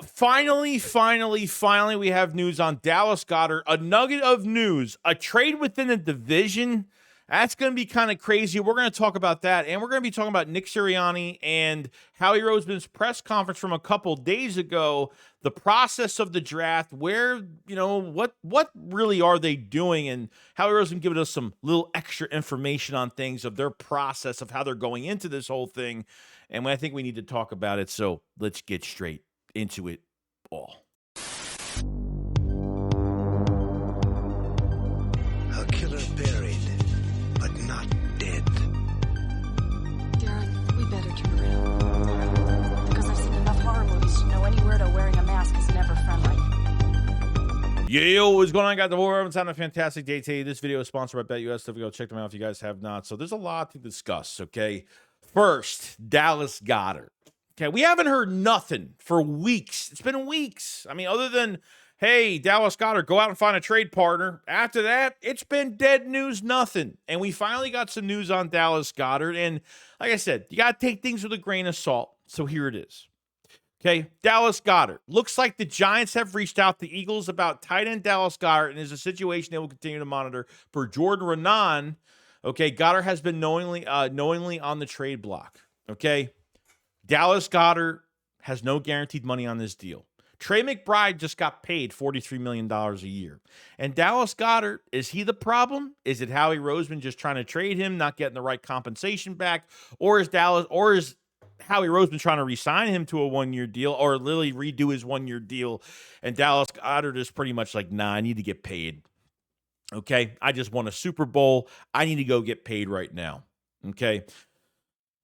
Finally, we have news on Dallas Goedert. A nugget of news, a trade within the division. That's going to be kind of crazy. We're going to talk about that, and we're going to be talking about Nick Sirianni and Howie Roseman's press conference from a couple days ago, the process of the draft, where, what really are they doing, and Howie Roseman giving us some little extra information on things of their process of how they're going into this whole thing, and I think we need to talk about it, so let's get straight into it all. A killer buried, but not dead. Darren, we better turn around. Because I've seen enough horror movies to know any weirdo wearing a mask is never friendly. Yo, what's going on, guys? The War Having a fantastic day today. This video is sponsored by BetUS. So go check them out if you guys have not. So there's a lot to discuss, okay? First, Dallas Goedert. Okay, we haven't heard nothing for weeks. It's been weeks. I mean, other than, hey, Dallas Goedert, go out and find a trade partner. After that, it's been dead news, nothing. And we finally got some news on Dallas Goedert. And like I said, you got to take things with a grain of salt. So here it is. Okay, Dallas Goedert. Looks like the Giants have reached out to the Eagles about tight end Dallas Goedert, and is a situation they will continue to monitor. For Jordan Renan, okay, Goedert has been knowingly on the trade block. Okay. Dallas Goedert has no guaranteed money on this deal. Trey McBride just got paid $43 million a year. And Dallas Goedert, is he the problem? Is it Howie Roseman just trying to trade him, not getting the right compensation back? Or is Howie Roseman trying to re-sign him to a one-year deal, or literally redo his one-year deal? And Dallas Goedert is pretty much like, nah, I need to get paid. Okay, I just won a Super Bowl. I need to go get paid right now. Okay,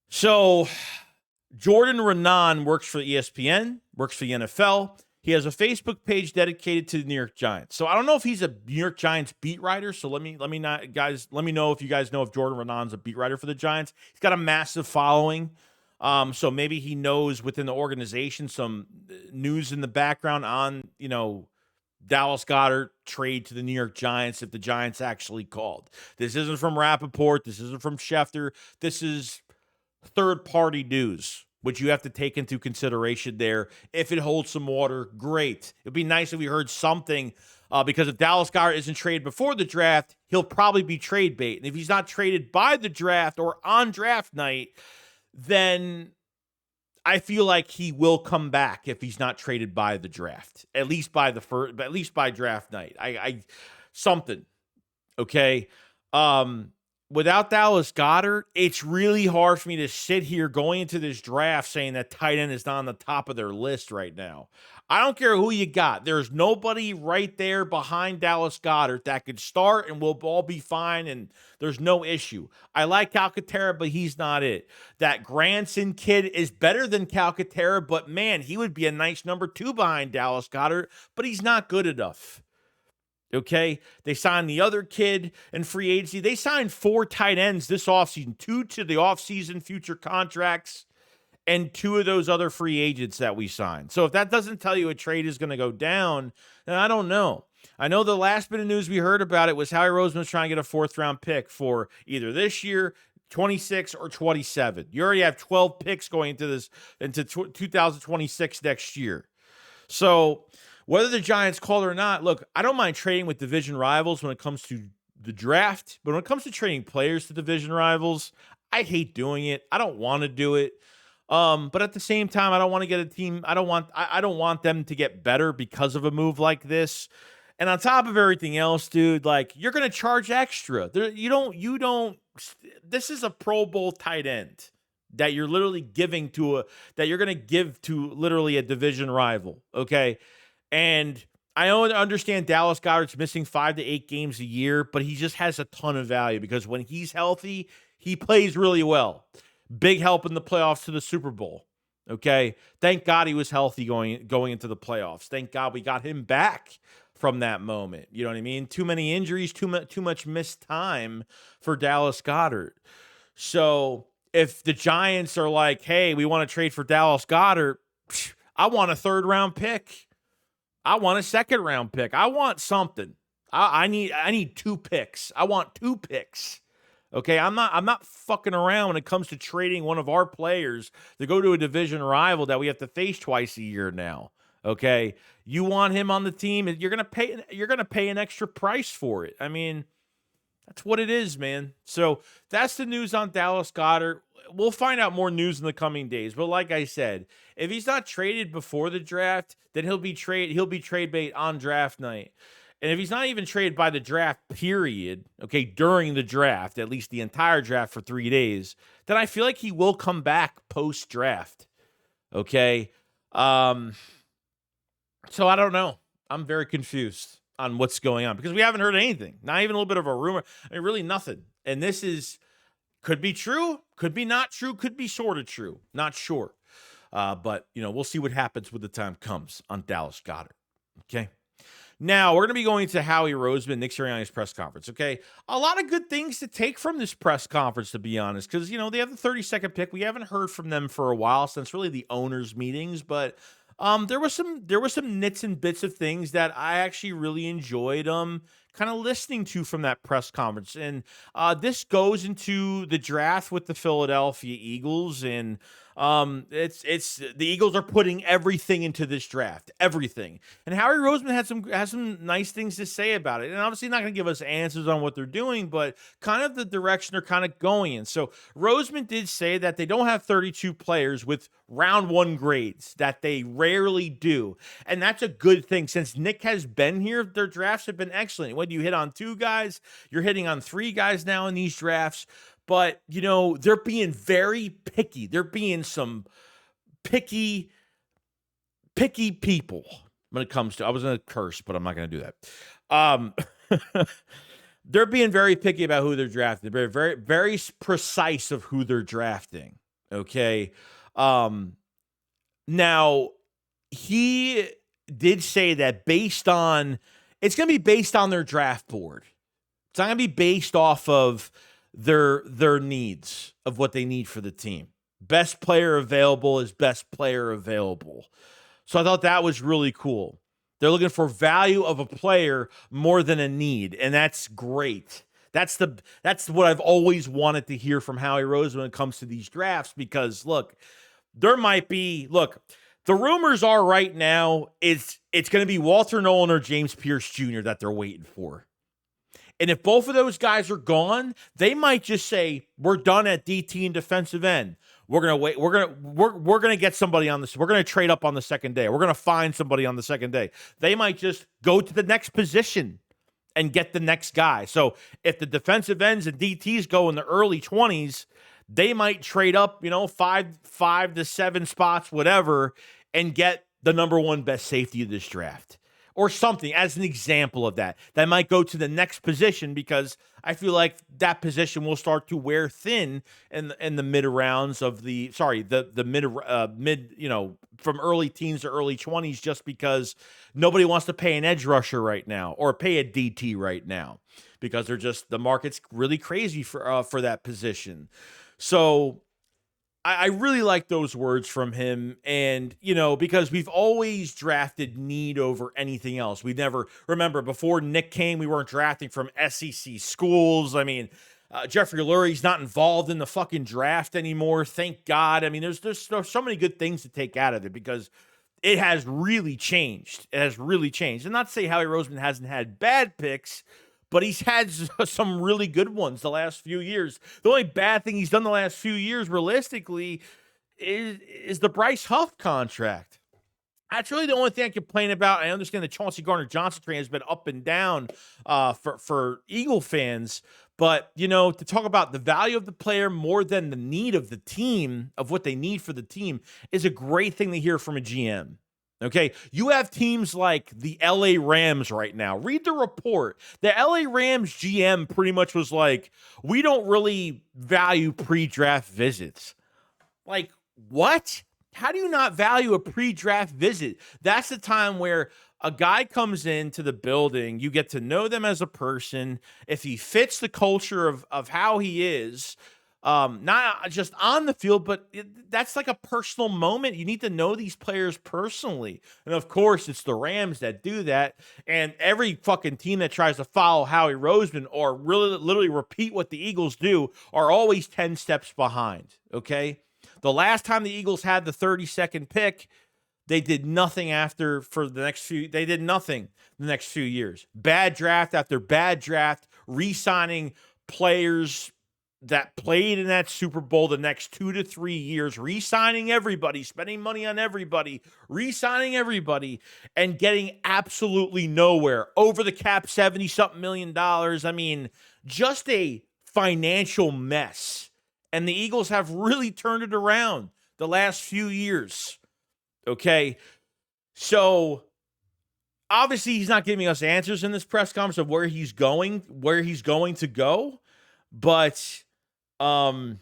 so Jordan Renan works for ESPN, works for the NFL. He has a Facebook page dedicated to the New York Giants. So I don't know if he's a New York Giants beat writer. So let me know if you guys know if Jordan Renan's a beat writer for the Giants. He's got a massive following. So maybe he knows within the organization some news in the background on, Dallas Goedert trade to the New York Giants if the Giants actually called. This isn't from Rappaport. This isn't from Schefter. This is third-party news, which you have to take into consideration there. If it holds some water, great. It'd be nice if we heard something, because if Dallas Goedert isn't traded before the draft, he'll probably be trade bait. And if he's not traded by the draft or on draft night, then I feel like he will come back if he's not traded by the draft, at least by draft night. Something, okay? Without Dallas Goedert, it's really hard for me to sit here going into this draft saying that tight end is not on the top of their list right now. I don't care who you got. There's nobody right there behind Dallas Goedert that could start and we'll all be fine, and there's no issue. I like Calcaterra, but he's not it. That Granson kid is better than Calcaterra, but man, he would be a nice number 2 behind Dallas Goedert, but he's not good enough. Okay, they signed the other kid in free agency. They signed 4 tight ends this offseason, 2 to the offseason future contracts, and 2 of those other free agents that we signed. So if that doesn't tell you a trade is going to go down, then I don't know. I know the last bit of news we heard about it was Howie Roseman was trying to get a 4th-round pick for either this year, 26 or 27. You already have 12 picks going into 2026 next year. So whether the Giants call it or not, look, I don't mind trading with division rivals when it comes to the draft, but when it comes to trading players to division rivals, I hate doing it. I don't want to do it. But at the same time, I don't want to get a team. I don't want them to get better because of a move like this. And on top of everything else, dude, like, you're going to charge extra. This is a Pro Bowl tight end that you're literally that you're going to give to literally a division rival. Okay. And I understand Dallas Goedert's missing 5 to 8 games a year, but he just has a ton of value because when he's healthy, he plays really well. Big help in the playoffs to the Super Bowl. Okay. Thank God he was healthy going into the playoffs. Thank God we got him back from that moment. You know what I mean? Too many injuries, too much missed time for Dallas Goedert. So if the Giants are like, hey, we want to trade for Dallas Goedert, I want a 3rd-round pick. I want a 2nd-round pick. I want something. I need 2 picks. I want 2 picks. Okay, I'm not fucking around when it comes to trading one of our players to go to a division rival that we have to face twice a year now. Okay, you want him on the team, and you're gonna pay an extra price for it. I mean, that's what it is, man. So that's the news on Dallas Goedert. We'll find out more news in the coming days. But like I said, if he's not traded before the draft, then he'll be trade bait on draft night. And if he's not even traded by the draft period, okay, during the draft, at least the entire draft for 3 days, then I feel like he will come back post draft. Okay. So I don't know. I'm very confused on what's going on because we haven't heard anything. Not even a little bit of a rumor. I mean, really nothing. And this could be true, could be not true, could be sort of true. Not sure. But, we'll see what happens when the time comes on Dallas Goedert. Okay. Now, we're going to be going to Howie Roseman, Nick Sirianni's press conference, okay? A lot of good things to take from this press conference, to be honest, because, they have the 32nd pick. We haven't heard from them for a while since really the owners' meetings, but there was some nits and bits of things that I actually really enjoyed kind of listening to from that press conference. And this goes into the draft with the Philadelphia Eagles, and it's the Eagles are putting everything into this draft, everything. And Howie Roseman has some nice things to say about it. And obviously not going to give us answers on what they're doing, but kind of the direction they're kind of going in. So Roseman did say that they don't have 32 players with round 1 grades, that they rarely do. And that's a good thing. Since Nick has been here, their drafts have been excellent. When you hit on 2 guys, you're hitting on 3 guys now in these drafts. But, they're being very picky. They're being some picky people when it comes to, I was going to curse, but I'm not going to do that. They're being very picky about who they're drafting. They're very, very precise of who they're drafting. Okay. Now, he did say that it's going to be based on their draft board. It's not going to be based off of their needs of what they need for the team. Best player available is best player available. So I thought that was really cool. They're looking for value of a player more than a need, and that's great. That's what I've always wanted to hear from Howie Roseman when it comes to these drafts, because the rumors are right now it's going to be Walter Nolan or James Pierce Jr. that they're waiting for. And if both of those guys are gone, they might just say, we're done at DT and defensive end. We're going to wait. We're going to get somebody on this. We're going to trade up on the second day. We're going to find somebody on the second day. They might just go to the next position and get the next guy. So if the defensive ends and DTs go in the early 20s, they might trade up, 5 to 7 spots, whatever, and get the number 1 best safety of this draft. Or something as an example of that. That might go to the next position, because I feel like that position will start to wear thin in the mid rounds of the mid, from early teens to early 20s, just because nobody wants to pay an edge rusher right now or pay a DT right now, because the market's really crazy for that position. So I really like those words from him. And, because we've always drafted need over anything else. We never, remember, before Nick came, we weren't drafting from SEC schools. I mean, Jeffrey Lurie's not involved in the fucking draft anymore. Thank God. I mean, there's so many good things to take out of it, because it has really changed. It has really changed. And not to say Howie Roseman hasn't had bad picks, but he's had some really good ones the last few years. The only bad thing he's done the last few years, realistically, is the Bryce Huff contract. That's really the only thing I complain about. I understand the Chauncey Gardner-Johnson train has been up and down for Eagle fans. But, to talk about the value of the player more than the need of the team, of what they need for the team, is a great thing to hear from a GM. Okay, you have teams like the LA Rams right now. Read the report. The LA Rams GM pretty much was like, we don't really value pre-draft visits. Like, what? How do you not value a pre-draft visit? That's the time where a guy comes into the building, you get to know them as a person. If he fits the culture of how he is, not just on the field, but that's like a personal moment. You need to know these players personally. And of course, it's the Rams that do that. And every fucking team that tries to follow Howie Roseman or really literally repeat what the Eagles do are always 10 steps behind. Okay. The last time the Eagles had the 32nd pick, They did nothing after for the next few. They did nothing the next few years. Bad draft after bad draft, re-signing players that played in that Super Bowl the next 2 to 3 years, re-signing everybody, spending money on everybody, re-signing everybody, and getting absolutely nowhere. Over the cap, $70-something million. I mean, just a financial mess. And the Eagles have really turned it around the last few years. Okay, so obviously he's not giving us answers in this press conference of where he's going to go, but it's going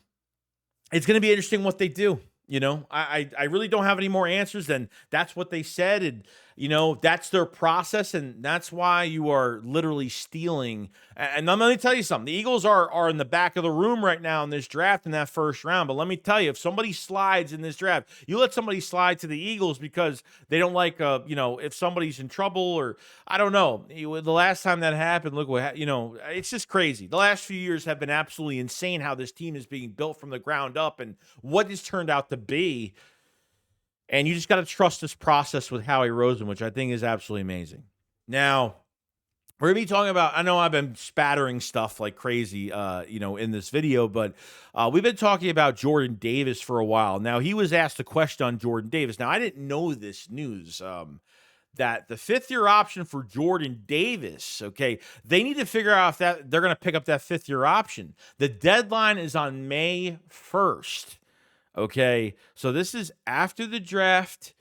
to be interesting what they do. You know, I really don't have any more answers than that's what they said, and you know that's their process, and that's why you are literally stealing. And I'm going to tell you something: the Eagles are in the back of the room right now in this draft in that first round. But let me tell you, if somebody slides in this draft, you let somebody slide to the Eagles because they don't like if somebody's in trouble or I don't know. The last time that happened, look what it's just crazy. The last few years have been absolutely insane how this team is being built from the ground up and what it's turned out to be. And you just got to trust this process with Howie Roseman, which I think is absolutely amazing. Now, we're going to be talking about, I know I've been spattering stuff like crazy, in this video, but we've been talking about Jordan Davis for a while. Now, he was asked a question on Jordan Davis. Now, I didn't know this news, that the fifth-year option for Jordan Davis, okay, they need to figure out if that they're going to pick up that fifth-year option. The deadline is on May 1st. Okay, so this is after the draft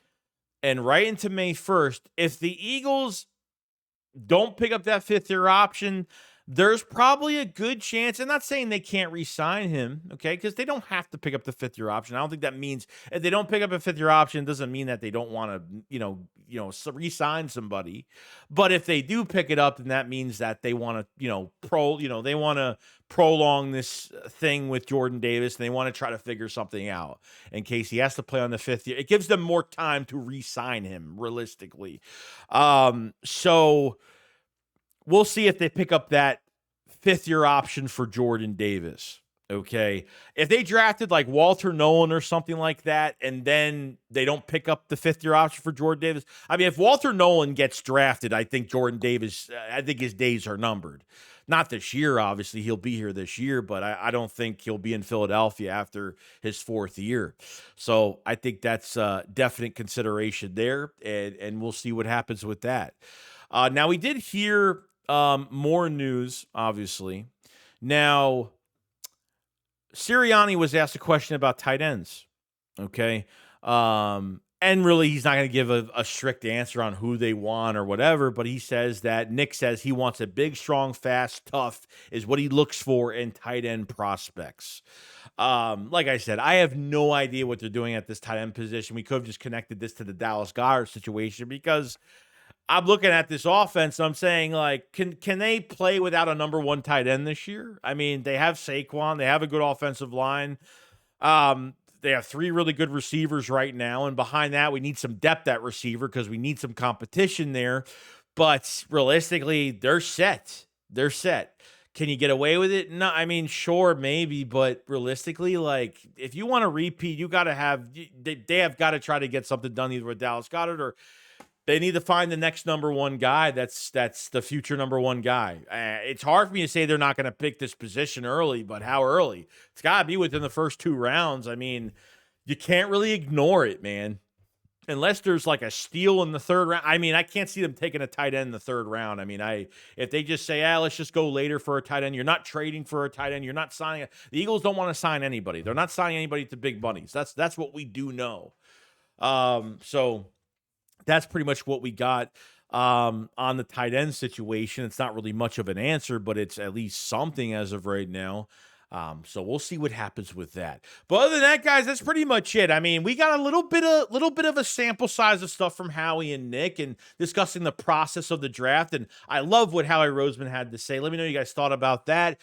and right into May 1st. If the Eagles don't pick up that fifth-year option, there's probably a good chance. I'm not saying they can't re-sign him, okay, because they don't have to pick up the fifth-year option. I don't think that means if they don't pick up a fifth-year option, it doesn't mean that they don't want to, re-sign somebody. But if they do pick it up, then that means that they want to, they want to prolong this thing with Jordan Davis, and they want to try to figure something out in case he has to play on the fifth year. It gives them more time to re-sign him, realistically. So we'll see if they pick up that fifth-year option for Jordan Davis, okay? If they drafted like Walter Nolan or something like that, and then they don't pick up the fifth-year option for Jordan Davis, I mean, if Walter Nolan gets drafted, I think Jordan Davis, I think his days are numbered. Not this year, obviously. He'll be here this year, but I don't think he'll be in Philadelphia after his fourth year. So I think that's a definite consideration there, and we'll see what happens with that. Now, we did hear more news, obviously. Now, Sirianni was asked a question about tight ends, okay? And really, he's not going to give a strict answer on who they want or whatever, but he says that Nick says he wants a big, strong, fast, tough is what he looks for in tight end prospects. Like I said, I have no idea what they're doing at this tight end position. We could have just connected this to the Dallas Goedert situation because I'm looking at this offense and I'm saying, like, can they play without a number one tight end this year? I mean, they have Saquon. They have a good offensive line. They have three really good receivers right now. And behind that, we need some depth at receiver because we need some competition there. But realistically, they're set. They're set. Can you get away with it? No, I mean, sure, maybe. But realistically, like, if you want to repeat, you got to have – they have got to try to get something done either with Dallas Goedert or – they need to find the next number one guy. That's the future number one guy. It's hard for me to say they're not going to pick this position early, but how early? It's got to be within the first two rounds. I mean, you can't really ignore it, man. Unless there's like a steal in the third round. I mean, I can't see them taking a tight end in the third round. I mean, if they just say, let's just go later for a tight end. You're not trading for a tight end. You're not signing. The Eagles don't want to sign anybody. They're not signing anybody to big bunnies. That's what we do know. So that's pretty much what we got on the tight end situation. It's not really much of an answer, but it's at least something as of right now. So we'll see what happens with that. But other than that, guys, that's pretty much it. I mean, we got a little bit of a sample size of stuff from Howie and Nick and discussing the process of the draft. And I love what Howie Roseman had to say. Let me know what you guys thought about that.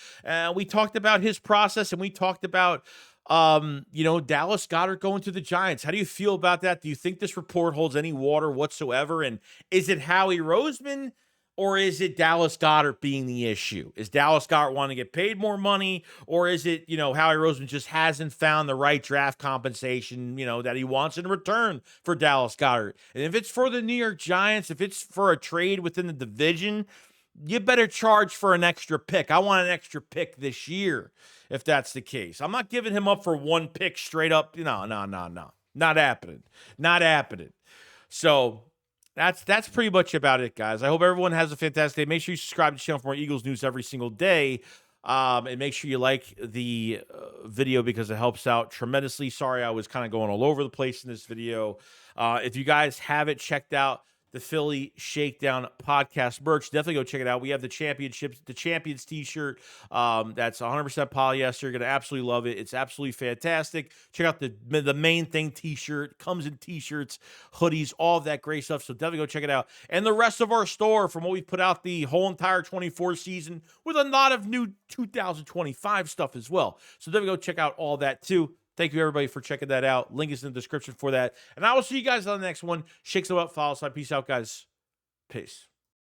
We talked about his process and we talked about Dallas Goedert going to the Giants. How do you feel about that? Do you think this report holds any water whatsoever? And is it Howie Roseman Or is it Dallas Goedert being the issue? Is Dallas Goedert wanting to get paid more money? Or is it, Howie Roseman just hasn't found the right draft compensation, that he wants in return for Dallas Goedert? And if it's for the New York Giants, if it's for a trade within the division, you better charge for an extra pick. I want an extra pick this year if that's the case. I'm not giving him up for one pick straight up. No. Not happening. Not happening. So that's pretty much about it, guys. I hope everyone has a fantastic day. Make sure you subscribe to the channel for more Eagles news every single day. And make sure you like the video because it helps out tremendously. Sorry, I was kind of going all over the place in this video. If you guys haven't checked out the Philly Shakedown podcast merch, definitely go check it out. We have the Champions t-shirt. That's 100% polyester. You're going to absolutely love it. It's absolutely fantastic. Check out the main thing t-shirt. Comes in t-shirts, hoodies, all of that great stuff. So definitely go check it out. And the rest of our store from what we've put out the whole entire 24 season with a lot of new 2025 stuff as well. So definitely go check out all that too. Thank you, everybody, for checking that out. Link is in the description for that. And I will see you guys on the next one. Shake so up, follow us. Peace out, guys. Peace.